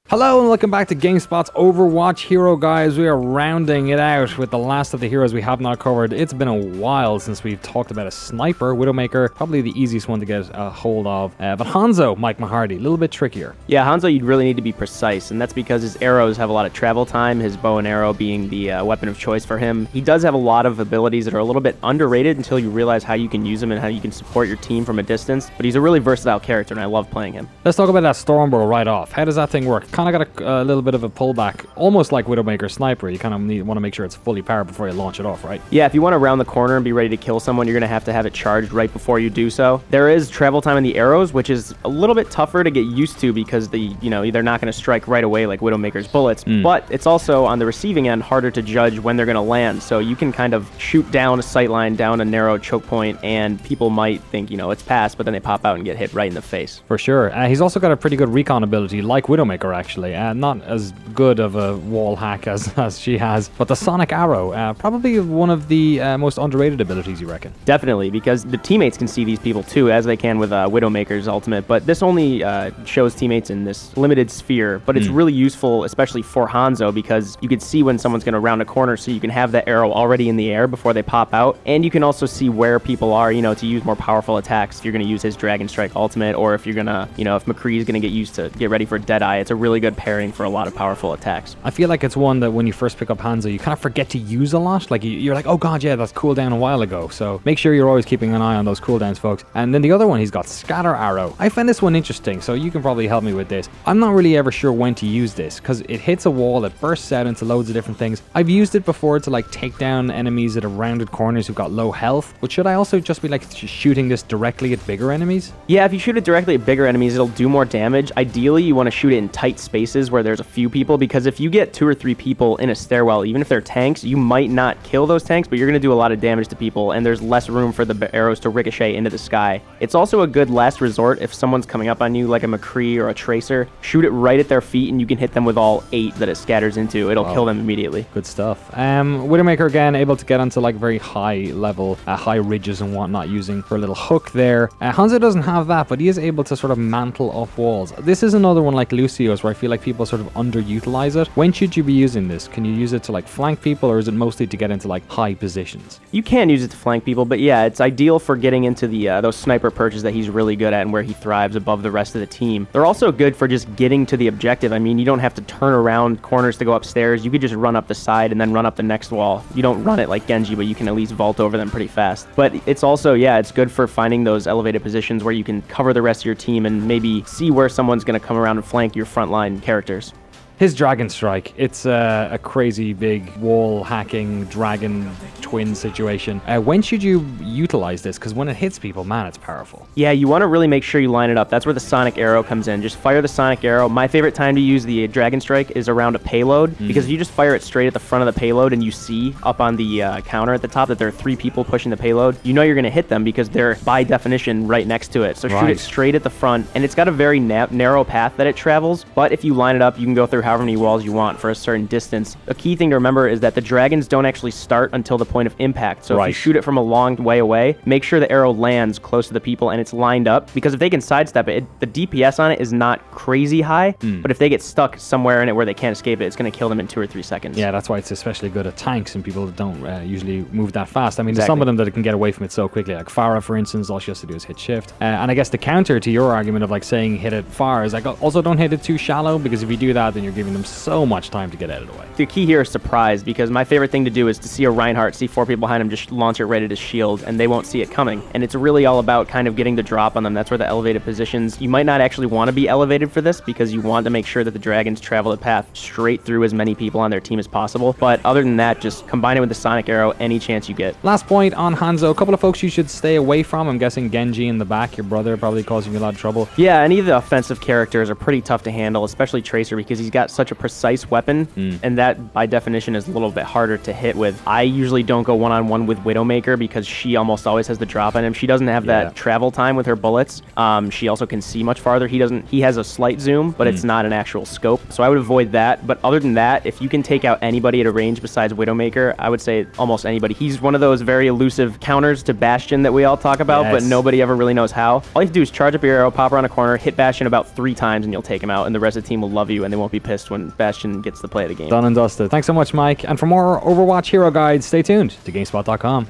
Hello and welcome back to GameSpot's Overwatch Hero Guys. We are rounding it out with the last of the heroes we have not covered. It's been a while since we've talked about a sniper, Widowmaker, probably the easiest one to get a hold of. But Hanzo, Mike Mahardy, a little bit trickier. Yeah, Hanzo, you'd really need to be precise, and that's because his arrows have a lot of travel time, his bow and arrow being the weapon of choice for him. He does have a lot of abilities that are a little bit underrated until you realize how you can use them and how you can support your team from a distance, but he's a really versatile character, and I love playing him. Let's talk about that Stormbow right off. How does that thing work? Kind of got a little bit of a pullback, almost like Widowmaker Sniper. You kind of want to make sure it's fully powered before you launch it off, right? Yeah, if you want to round the corner and be ready to kill someone, you're going to have it charged right before you do so. There is travel time in the arrows, which is a little bit tougher to get used to because they're not going to strike right away like Widowmaker's bullets, but it's also on the receiving end harder to judge when they're going to land, so you can kind of shoot down a sight line, down a narrow choke point, and people might think, it's past, but then they pop out and get hit right in the face. For sure. He's also got a pretty good recon ability, like Widowmaker, actually. Not as good of a wall hack as she has, but the Sonic Arrow, probably one of the most underrated abilities, you reckon? Definitely, because the teammates can see these people too, as they can with Widowmaker's ultimate, but this only shows teammates in this limited sphere, but it's really useful, especially for Hanzo, because you can see when someone's going to round a corner, so you can have the arrow already in the air before they pop out, and you can also see where people are, to use more powerful attacks if you're going to use his Dragon Strike ultimate, or if you're going to, if McCree is going to get used to get ready for Deadeye. It's a really good pairing for a lot of powerful attacks. I feel like it's one that when you first pick up Hanzo, you kind of forget to use a lot. Like you're like, oh god, yeah, that's cooldown a while ago. So make sure you're always keeping an eye on those cooldowns, folks. And then the other one, he's got Scatter Arrow. I find this one interesting, so you can probably help me with this. I'm not really ever sure when to use this because it hits a wall, it bursts out into loads of different things. I've used it before to like take down enemies at rounded corners who've got low health, but should I also just be like shooting this directly at bigger enemies? Yeah, if you shoot it directly at bigger enemies, it'll do more damage. Ideally, you want to shoot it in tight spaces where there's a few people, because if you get 2 or 3 people in a stairwell, even if they're tanks, you might not kill those tanks, but you're going to do a lot of damage to people, and there's less room for the arrows to ricochet into the sky. It's also a good last resort if someone's coming up on you, like a McCree or a Tracer. Shoot it right at their feet, and you can hit them with all 8 that it scatters into. It'll kill them immediately. Good stuff. Widowmaker, again, able to get onto like very high level, high ridges and whatnot, using her little hook there. Hanzo doesn't have that, but he is able to sort of mantle up walls. This is another one like Lucio's where I feel like people sort of underutilize it. When should you be using this? Can you use it to like flank people, or is it mostly to get into like high positions? You can use it to flank people, but yeah, it's ideal for getting into the those sniper perches that he's really good at and where he thrives above the rest of the team. They're also good for just getting to the objective. I mean, you don't have to turn around corners to go upstairs. You could just run up the side and then run up the next wall. You don't run it like Genji, but you can at least vault over them pretty fast. But it's also, yeah, it's good for finding those elevated positions where you can cover the rest of your team and maybe see where someone's going to come around and flank your frontline characters. His Dragon Strike, it's a crazy big wall hacking dragon twin situation. When should you utilize this? Because when it hits people, man, it's powerful. Yeah, you want to really make sure you line it up. That's where the Sonic Arrow comes in. Just fire the Sonic Arrow. My favorite time to use the Dragon Strike is around a payload, because if you just fire it straight at the front of the payload and you see up on the counter at the top that there are 3 people pushing the payload, you know you're going to hit them because they're by definition right next to it. So shoot it straight at the front, and it's got a very narrow path that it travels, but if you line it up, you can go through however many walls you want for a certain distance. A key thing to remember is that the dragons don't actually start until the point of impact. So if you shoot it from a long way away, make sure the arrow lands close to the people and it's lined up, because if they can sidestep it, the DPS on it is not crazy high, but if they get stuck somewhere in it where they can't escape it, it's going to kill them in 2 or 3 seconds. Yeah, that's why it's especially good at tanks and people that don't usually move that fast. I mean, there's some of them that can get away from it so quickly, like Pharah, for instance. All she has to do is hit shift. And I guess the counter to your argument of like saying hit it far is like also don't hit it too shallow, because if you do that, then you're giving them so much time to get out of the way. The key here is surprise, because my favorite thing to do is to see a Reinhardt, see 4 people behind him, just launch it right at his shield, and they won't see it coming. And it's really all about kind of getting the drop on them. That's where the elevated positions, you might not actually want to be elevated for this, because you want to make sure that the dragons travel the path straight through as many people on their team as possible. But other than that, just combine it with the Sonic Arrow any chance you get. Last point on Hanzo, a couple of folks you should stay away from. I'm guessing Genji in the back, your brother, probably causing you a lot of trouble. Yeah, any of the offensive characters are pretty tough to handle, especially Tracer, because he's got got such a precise weapon, and that by definition is a little bit harder to hit with. I usually don't go one-on-one with Widowmaker because she almost always has the drop on him. She doesn't have that travel time with her bullets. She also can see much farther. He has a slight zoom, but it's not an actual scope. So I would avoid that. But other than that, if you can take out anybody at a range besides Widowmaker, I would say almost anybody. He's one of those very elusive counters to Bastion that we all talk about, but nobody ever really knows how. All you have to do is charge up your arrow, pop around a corner, hit Bastion about 3 times, and you'll take him out, and the rest of the team will love you, and they won't be pissed when Bastion gets the play of the game. Done and dusted. Thanks so much, Mike. And for more Overwatch hero guides, stay tuned to GameSpot.com.